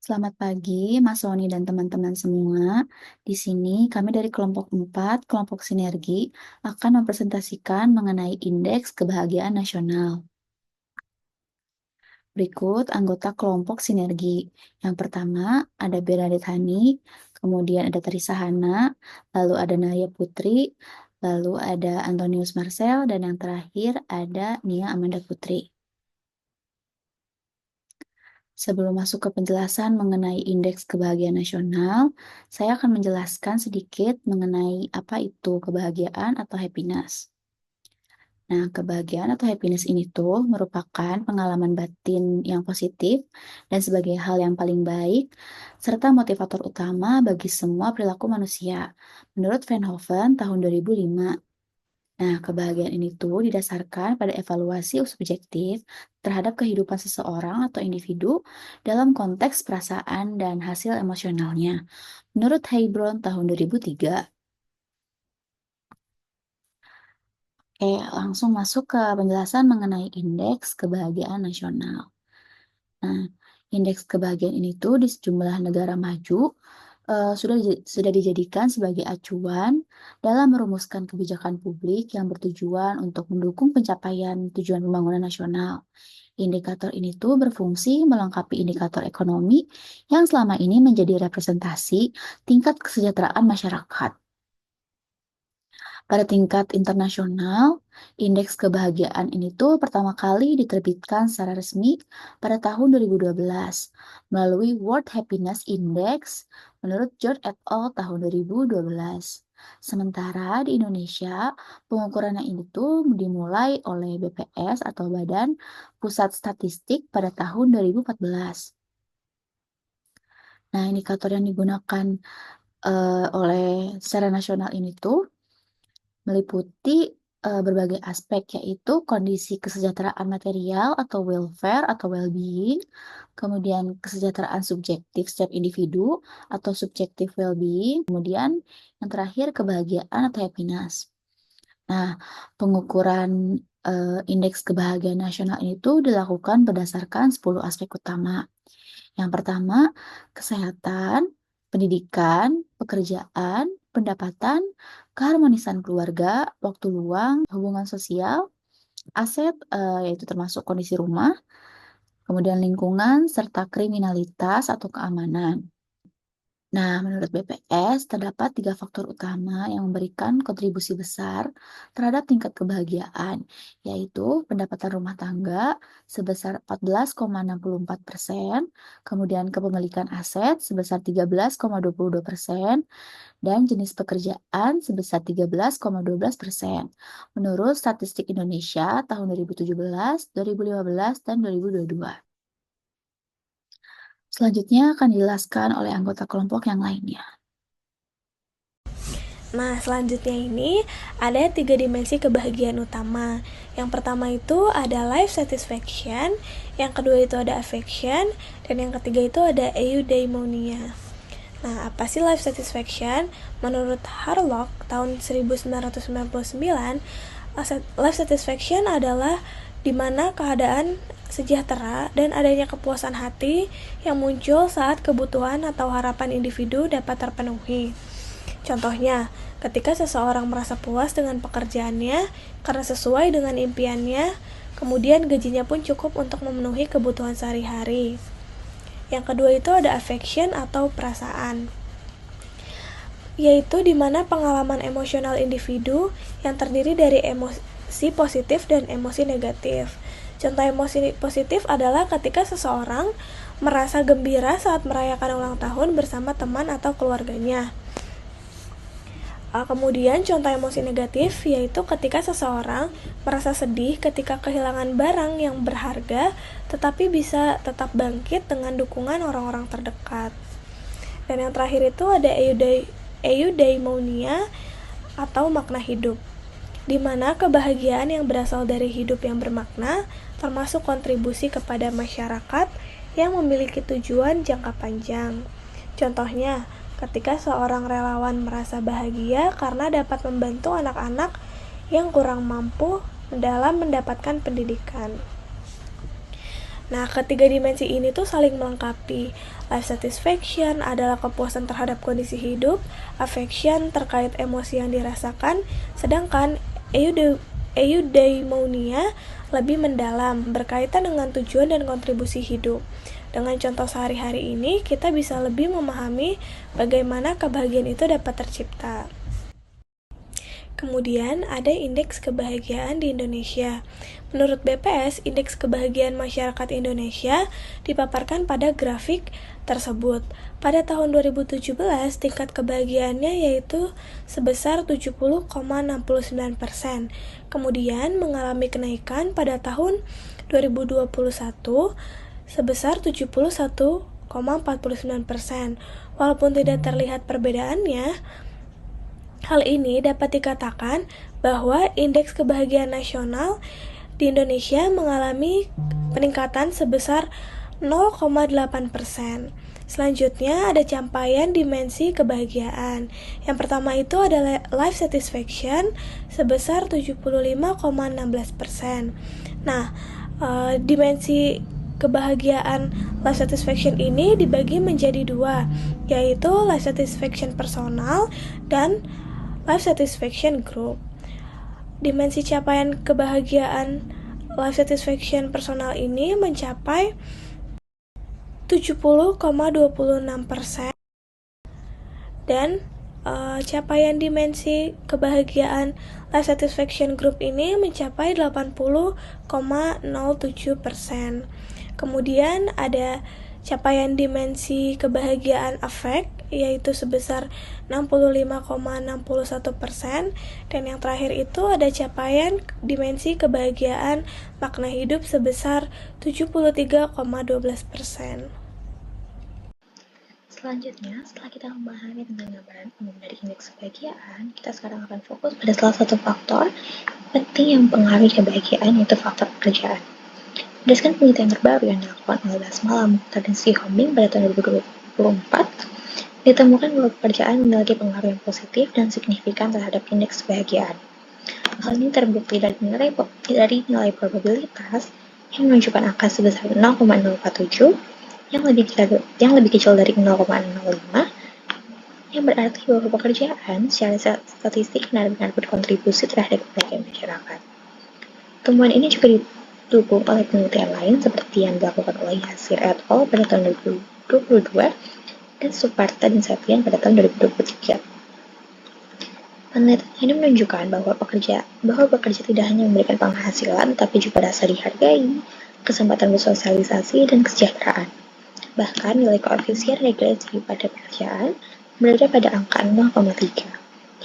Selamat pagi, Mas Sony dan teman-teman semua. Di sini kami dari kelompok 4, kelompok sinergi, akan mempresentasikan mengenai indeks kebahagiaan nasional. Berikut anggota kelompok sinergi. Yang pertama ada Bernadette Hani, kemudian ada Teresa Hana, lalu ada Naya Putri, lalu ada Antonius Marcel, dan yang terakhir ada Nia Amanda Putri. Sebelum masuk ke penjelasan mengenai indeks kebahagiaan nasional, saya akan menjelaskan sedikit mengenai apa itu kebahagiaan atau happiness. Nah, kebahagiaan atau happiness ini tuh merupakan pengalaman batin yang positif dan sebagai hal yang paling baik, serta motivator utama bagi semua perilaku manusia, menurut Van Hoven tahun 2005. Nah, kebahagiaan ini tuh didasarkan pada evaluasi subjektif terhadap kehidupan seseorang atau individu dalam konteks perasaan dan hasil emosionalnya. Menurut Heybron tahun 2003. Oke, langsung masuk ke penjelasan mengenai indeks kebahagiaan nasional. Nah, indeks kebahagiaan ini tuh di sejumlah negara maju sudah dijadikan sebagai acuan dalam merumuskan kebijakan publik yang bertujuan untuk mendukung pencapaian tujuan pembangunan nasional. Indikator ini tuh berfungsi melengkapi indikator ekonomi yang selama ini menjadi representasi tingkat kesejahteraan masyarakat. Pada tingkat internasional, indeks kebahagiaan ini tuh pertama kali diterbitkan secara resmi pada tahun 2012 melalui World Happiness Index menurut George et al. Tahun 2012. Sementara di Indonesia, pengukurannya ini tuh dimulai oleh BPS atau Badan Pusat Statistik pada tahun 2014. Nah, indikator yang digunakan oleh secara nasional ini tuh meliputi, berbagai aspek, yaitu kondisi kesejahteraan material atau welfare atau well-being, kemudian kesejahteraan subjektif setiap individu atau subjective well-being, kemudian yang terakhir kebahagiaan atau happiness. Nah, pengukuran, indeks kebahagiaan nasional ini tuh dilakukan berdasarkan 10 aspek utama. Yang pertama, kesehatan, pendidikan, pekerjaan, pendapatan, keharmonisan keluarga, waktu luang, hubungan sosial, aset, yaitu termasuk kondisi rumah, kemudian lingkungan, serta kriminalitas atau keamanan. Nah, menurut BPS, terdapat 3 faktor utama yang memberikan kontribusi besar terhadap tingkat kebahagiaan, yaitu pendapatan rumah tangga sebesar 14,64%, kemudian kepemilikan aset sebesar 13,22%, dan jenis pekerjaan sebesar 13,12%, menurut Statistik Indonesia tahun 2017, 2015, dan 2022. Selanjutnya akan dijelaskan oleh anggota kelompok yang lainnya. Nah, selanjutnya ini ada 3 dimensi kebahagiaan utama. Yang pertama itu ada life satisfaction, yang kedua itu ada affection, dan yang ketiga itu ada eudaimonia. Nah, apa sih life satisfaction? Menurut Harlock tahun 1999, life satisfaction adalah di mana keadaan sejahtera dan adanya kepuasan hati yang muncul saat kebutuhan atau harapan individu dapat terpenuhi. Contohnya, ketika seseorang merasa puas dengan pekerjaannya karena sesuai dengan impiannya, kemudian gajinya pun cukup untuk memenuhi kebutuhan sehari-hari. Yang kedua itu ada affection atau perasaan, yaitu di mana pengalaman emosional individu yang terdiri dari emosi positif dan emosi negatif. Contoh emosi positif adalah ketika seseorang merasa gembira saat merayakan ulang tahun bersama teman atau keluarganya. Kemudian contoh emosi negatif yaitu ketika seseorang merasa sedih ketika kehilangan barang yang berharga tetapi bisa tetap bangkit dengan dukungan orang-orang terdekat. Dan yang terakhir itu ada eudaimonia atau makna hidup, di mana kebahagiaan yang berasal dari hidup yang bermakna termasuk kontribusi kepada masyarakat yang memiliki tujuan jangka panjang. Contohnya, ketika seorang relawan merasa bahagia karena dapat membantu anak-anak yang kurang mampu dalam mendapatkan pendidikan. Nah, ketiga dimensi ini tuh saling melengkapi. Life satisfaction adalah kepuasan terhadap kondisi hidup, affection terkait emosi yang dirasakan, sedangkan eudaimonia lebih mendalam, berkaitan dengan tujuan dan kontribusi hidup. Dengan contoh sehari-hari ini, kita bisa lebih memahami bagaimana kebahagiaan itu dapat tercipta. Kemudian ada indeks kebahagiaan di Indonesia. Menurut BPS, indeks kebahagiaan masyarakat Indonesia dipaparkan pada grafik tersebut. Pada tahun 2017, tingkat kebahagiaannya yaitu sebesar 70,69%. Kemudian mengalami kenaikan pada tahun 2021 sebesar 71,49%. Walaupun tidak terlihat perbedaannya, hal ini dapat dikatakan bahwa indeks kebahagiaan nasional di Indonesia mengalami peningkatan sebesar 0,8%. Selanjutnya ada capaian dimensi kebahagiaan. Yang pertama itu adalah life satisfaction sebesar 75,16%. Nah, dimensi kebahagiaan life satisfaction ini dibagi menjadi dua, yaitu life satisfaction personal dan life satisfaction group. Dimensi capaian kebahagiaan life satisfaction personal ini mencapai 70,26% dan capaian dimensi kebahagiaan life satisfaction group ini mencapai 80,07%. Kemudian ada capaian dimensi kebahagiaan affect yaitu sebesar 65,61%, dan yang terakhir itu ada capaian dimensi kebahagiaan makna hidup sebesar 73,12%. Selanjutnya, setelah kita memahami tentang gambaran umum dari indeks kebahagiaan, kita sekarang akan fokus pada salah satu faktor penting yang mempengaruhi kebahagiaan, yaitu faktor pekerjaan. Berdasarkan penelitian terbaru yang dilakukan oleh Basma Mukhtar dan Sri Hombing pada tahun 2024, ditemukan bahwa pekerjaan memiliki pengaruh yang positif dan signifikan terhadap indeks kebahagiaan. Hal ini terbukti dari nilai probabilitas yang menunjukkan angka sebesar 0,047 yang lebih kecil dari 0,05, yang berarti bahwa pekerjaan secara statistik benar-benar berkontribusi terhadap kebahagiaan masyarakat. Temuan ini juga didukung oleh penelitian lain seperti yang dilakukan oleh Yasir et al. Pada tahun 2022 dan Suparta dan Septian pada tahun 2023. Penelitian ini menunjukkan bahwa bekerja tidak hanya memberikan penghasilan, tapi juga rasa dihargai, kesempatan bersosialisasi, dan kesejahteraan. Bahkan nilai koefisien regresi pada pekerjaan berada pada angka 0,3,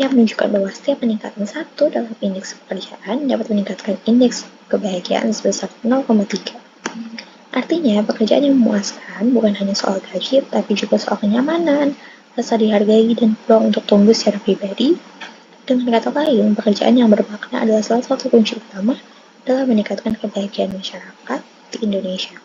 yang menunjukkan bahwa setiap peningkatan satu dalam indeks pekerjaan dapat meningkatkan indeks kebahagiaan sebesar 0,3. Artinya, pekerjaan yang memuaskan bukan hanya soal gaji, tapi juga soal kenyamanan, rasa dihargai, dan peluang untuk tumbuh secara pribadi. Dengan kata lain, pekerjaan yang bermakna adalah salah satu kunci utama dalam meningkatkan kebahagiaan masyarakat di Indonesia.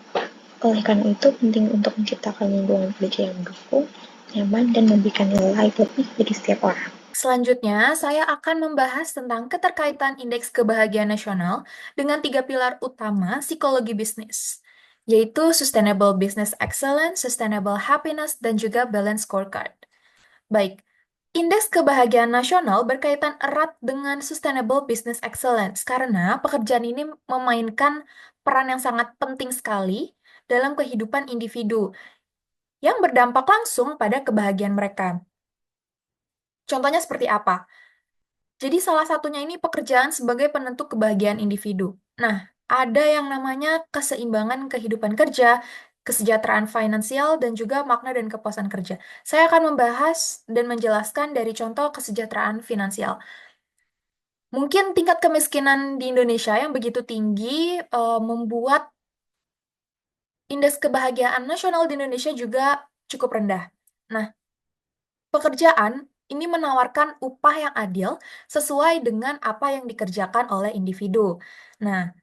Oleh karena itu, penting untuk menciptakan lingkungan kerja yang mendukung, nyaman, dan memberikan nilai lebih bagi setiap orang. Selanjutnya, saya akan membahas tentang keterkaitan indeks kebahagiaan nasional dengan 3 pilar utama psikologi bisnis, yaitu Sustainable Business Excellence, Sustainable Happiness, dan juga Balance Scorecard. Baik, indeks kebahagiaan nasional berkaitan erat dengan Sustainable Business Excellence karena pekerjaan ini memainkan peran yang sangat penting sekali dalam kehidupan individu yang berdampak langsung pada kebahagiaan mereka. Contohnya seperti apa? Jadi salah satunya ini pekerjaan sebagai penentu kebahagiaan individu. Nah, ada yang namanya keseimbangan kehidupan kerja, kesejahteraan finansial, dan juga makna dan kepuasan kerja. Saya akan membahas dan menjelaskan dari contoh kesejahteraan finansial. Mungkin tingkat kemiskinan di Indonesia yang begitu tinggi membuat indeks kebahagiaan nasional di Indonesia juga cukup rendah. Nah, pekerjaan ini menawarkan upah yang adil sesuai dengan apa yang dikerjakan oleh individu. Nah,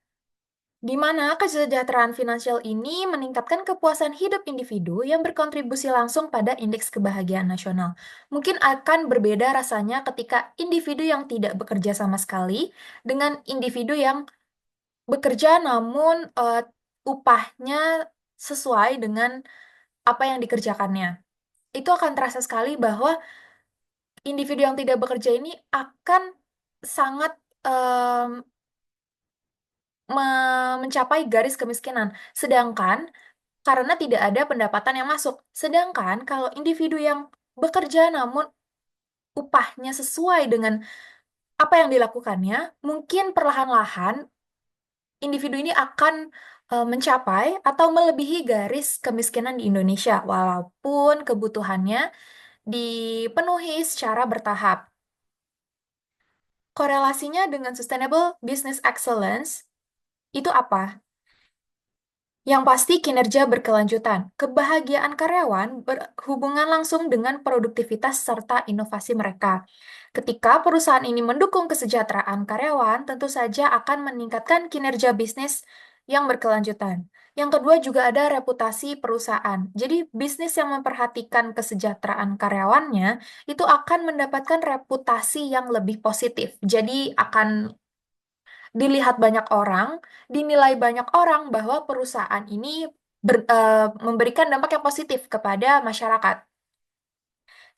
di mana kesejahteraan finansial ini meningkatkan kepuasan hidup individu yang berkontribusi langsung pada indeks kebahagiaan nasional. Mungkin akan berbeda rasanya ketika individu yang tidak bekerja sama sekali dengan individu yang bekerja namun upahnya sesuai dengan apa yang dikerjakannya. Itu akan terasa sekali bahwa individu yang tidak bekerja ini akan sangat mencapai garis kemiskinan. Sedangkan karena tidak ada pendapatan yang masuk. Sedangkan kalau individu yang bekerja namun upahnya sesuai dengan apa yang dilakukannya, mungkin perlahan-lahan individu ini akan mencapai atau melebihi garis kemiskinan di Indonesia, walaupun kebutuhannya dipenuhi secara bertahap. Korelasinya dengan Sustainable Business Excellence itu apa? Yang pasti kinerja berkelanjutan. Kebahagiaan karyawan berhubungan langsung dengan produktivitas serta inovasi mereka. Ketika perusahaan ini mendukung kesejahteraan karyawan, tentu saja akan meningkatkan kinerja bisnis yang berkelanjutan. Yang kedua juga ada reputasi perusahaan. Jadi bisnis yang memperhatikan kesejahteraan karyawannya itu akan mendapatkan reputasi yang lebih positif. Jadi akan dilihat banyak orang, dinilai banyak orang bahwa perusahaan ini memberikan dampak yang positif kepada masyarakat.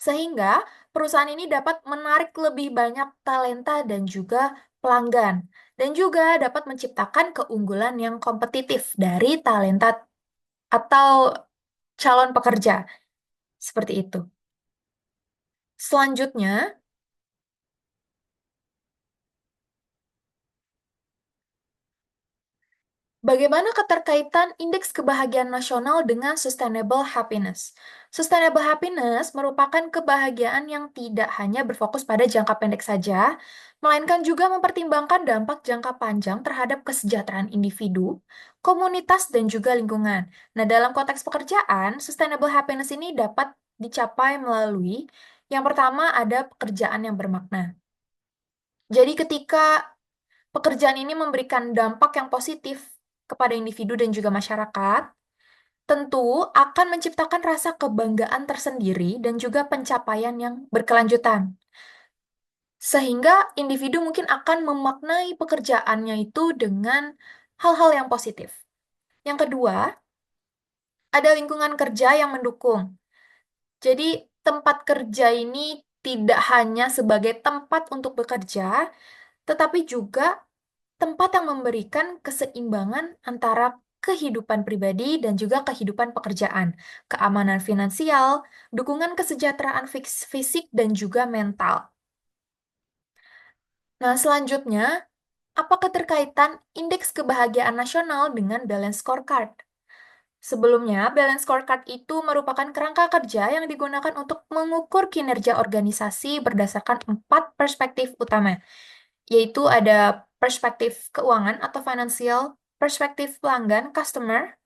Sehingga perusahaan ini dapat menarik lebih banyak talenta dan juga pelanggan. Dan juga dapat menciptakan keunggulan yang kompetitif dari talenta atau calon pekerja. Seperti itu. Selanjutnya, bagaimana keterkaitan indeks kebahagiaan nasional dengan sustainable happiness? Sustainable happiness merupakan kebahagiaan yang tidak hanya berfokus pada jangka pendek saja, melainkan juga mempertimbangkan dampak jangka panjang terhadap kesejahteraan individu, komunitas, dan juga lingkungan. Nah, dalam konteks pekerjaan, sustainable happiness ini dapat dicapai melalui yang pertama ada pekerjaan yang bermakna. Jadi ketika pekerjaan ini memberikan dampak yang positif kepada individu dan juga masyarakat, tentu akan menciptakan rasa kebanggaan tersendiri dan juga pencapaian yang berkelanjutan. Sehingga individu mungkin akan memaknai pekerjaannya itu dengan hal-hal yang positif. Yang kedua, ada lingkungan kerja yang mendukung. Jadi, tempat kerja ini tidak hanya sebagai tempat untuk bekerja, tetapi juga tempat yang memberikan keseimbangan antara kehidupan pribadi dan juga kehidupan pekerjaan, keamanan finansial, dukungan kesejahteraan fisik dan juga mental. Nah, selanjutnya, apa keterkaitan indeks kebahagiaan nasional dengan balance scorecard? Sebelumnya, balance scorecard itu merupakan kerangka kerja yang digunakan untuk mengukur kinerja organisasi berdasarkan 4 perspektif utama, yaitu ada perspektif keuangan atau financial, perspektif pelanggan, customer,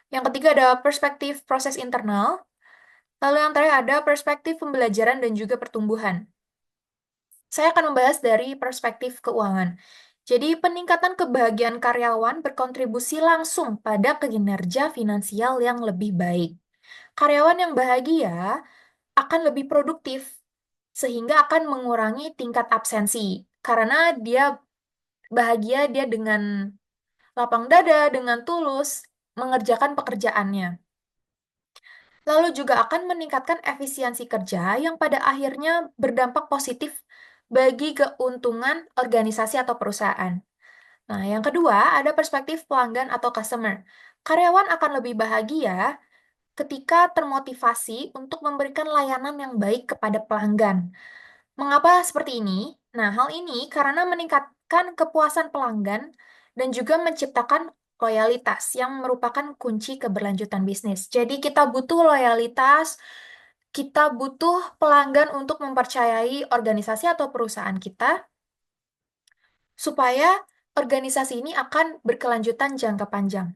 yang ketiga ada perspektif proses internal, lalu yang terakhir ada perspektif pembelajaran dan juga pertumbuhan. Saya akan membahas dari perspektif keuangan. Jadi, peningkatan kebahagiaan karyawan berkontribusi langsung pada kinerja finansial yang lebih baik. Karyawan yang bahagia akan lebih produktif, sehingga akan mengurangi tingkat absensi. Karena dia bahagia, dia dengan lapang dada, dengan tulus, mengerjakan pekerjaannya. Lalu juga akan meningkatkan efisiensi kerja yang pada akhirnya berdampak positif bagi keuntungan organisasi atau perusahaan. Nah, yang kedua ada perspektif pelanggan atau customer. Karyawan akan lebih bahagia ketika termotivasi untuk memberikan layanan yang baik kepada pelanggan. Mengapa seperti ini? Nah, hal ini karena meningkatkan kepuasan pelanggan dan juga menciptakan loyalitas yang merupakan kunci keberlanjutan bisnis. Jadi kita butuh loyalitas, kita butuh pelanggan untuk mempercayai organisasi atau perusahaan kita supaya organisasi ini akan berkelanjutan jangka panjang.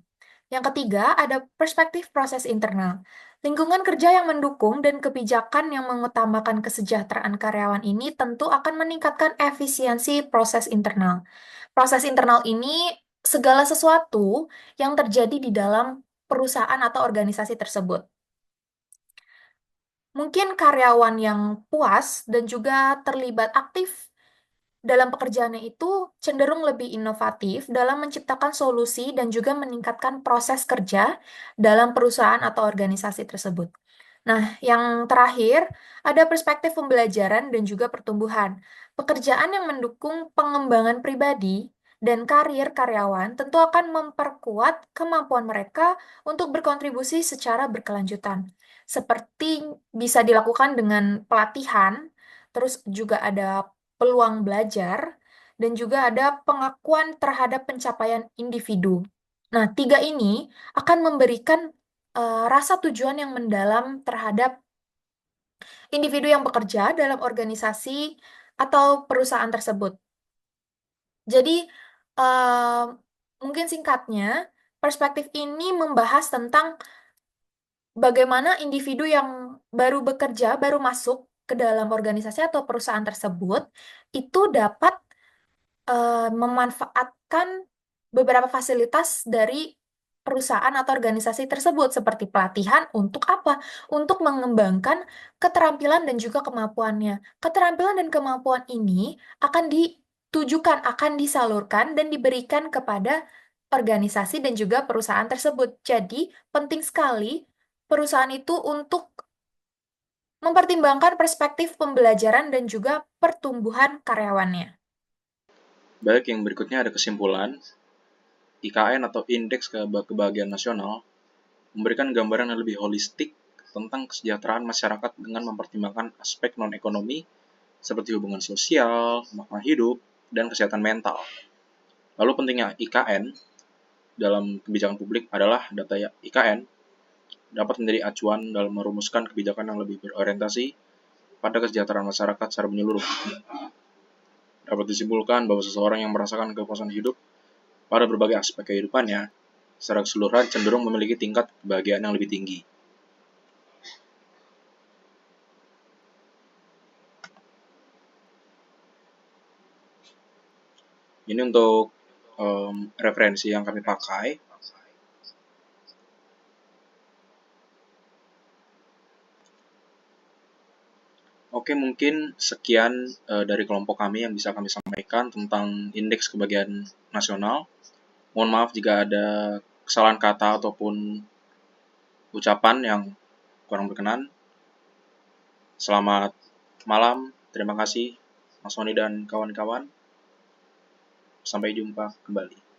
Yang ketiga, ada perspektif proses internal. Lingkungan kerja yang mendukung dan kebijakan yang mengutamakan kesejahteraan karyawan ini tentu akan meningkatkan efisiensi proses internal. Proses internal ini segala sesuatu yang terjadi di dalam perusahaan atau organisasi tersebut. Mungkin karyawan yang puas dan juga terlibat aktif dalam pekerjaannya itu cenderung lebih inovatif dalam menciptakan solusi dan juga meningkatkan proses kerja dalam perusahaan atau organisasi tersebut. Nah, yang terakhir, ada perspektif pembelajaran dan juga pertumbuhan. Pekerjaan yang mendukung pengembangan pribadi dan karir karyawan tentu akan memperkuat kemampuan mereka untuk berkontribusi secara berkelanjutan. Seperti bisa dilakukan dengan pelatihan, terus juga ada peluang belajar, dan juga ada pengakuan terhadap pencapaian individu. Nah, tiga ini akan memberikan rasa tujuan yang mendalam terhadap individu yang bekerja dalam organisasi atau perusahaan tersebut. Jadi, eh, mungkin singkatnya, perspektif ini membahas tentang bagaimana individu yang baru bekerja, baru masuk ke dalam organisasi atau perusahaan tersebut, itu dapat memanfaatkan beberapa fasilitas dari perusahaan atau organisasi tersebut, seperti pelatihan untuk apa? Untuk mengembangkan keterampilan dan juga kemampuannya. Keterampilan dan kemampuan ini akan ditujukan, akan disalurkan dan diberikan kepada organisasi dan juga perusahaan tersebut. Jadi, penting sekali perusahaan itu untuk mempertimbangkan perspektif pembelajaran dan juga pertumbuhan karyawannya. Baik, yang berikutnya ada kesimpulan. IKN atau Indeks Kebahagiaan Nasional memberikan gambaran yang lebih holistik tentang kesejahteraan masyarakat dengan mempertimbangkan aspek non-ekonomi seperti hubungan sosial, makna hidup, dan kesehatan mental. Lalu pentingnya IKN dalam kebijakan publik adalah data IKN dapat menjadi acuan dalam merumuskan kebijakan yang lebih berorientasi pada kesejahteraan masyarakat secara menyeluruh. Dapat disimpulkan bahwa seseorang yang merasakan kepuasan hidup pada berbagai aspek kehidupannya secara keseluruhan cenderung memiliki tingkat kebahagiaan yang lebih tinggi. Ini untuk referensi yang kami pakai. Oke, mungkin sekian dari kelompok kami yang bisa kami sampaikan tentang Indeks Kebahagiaan Nasional. Mohon maaf jika ada kesalahan kata ataupun ucapan yang kurang berkenan. Selamat malam, terima kasih Mas Sony dan kawan-kawan. Sampai jumpa kembali.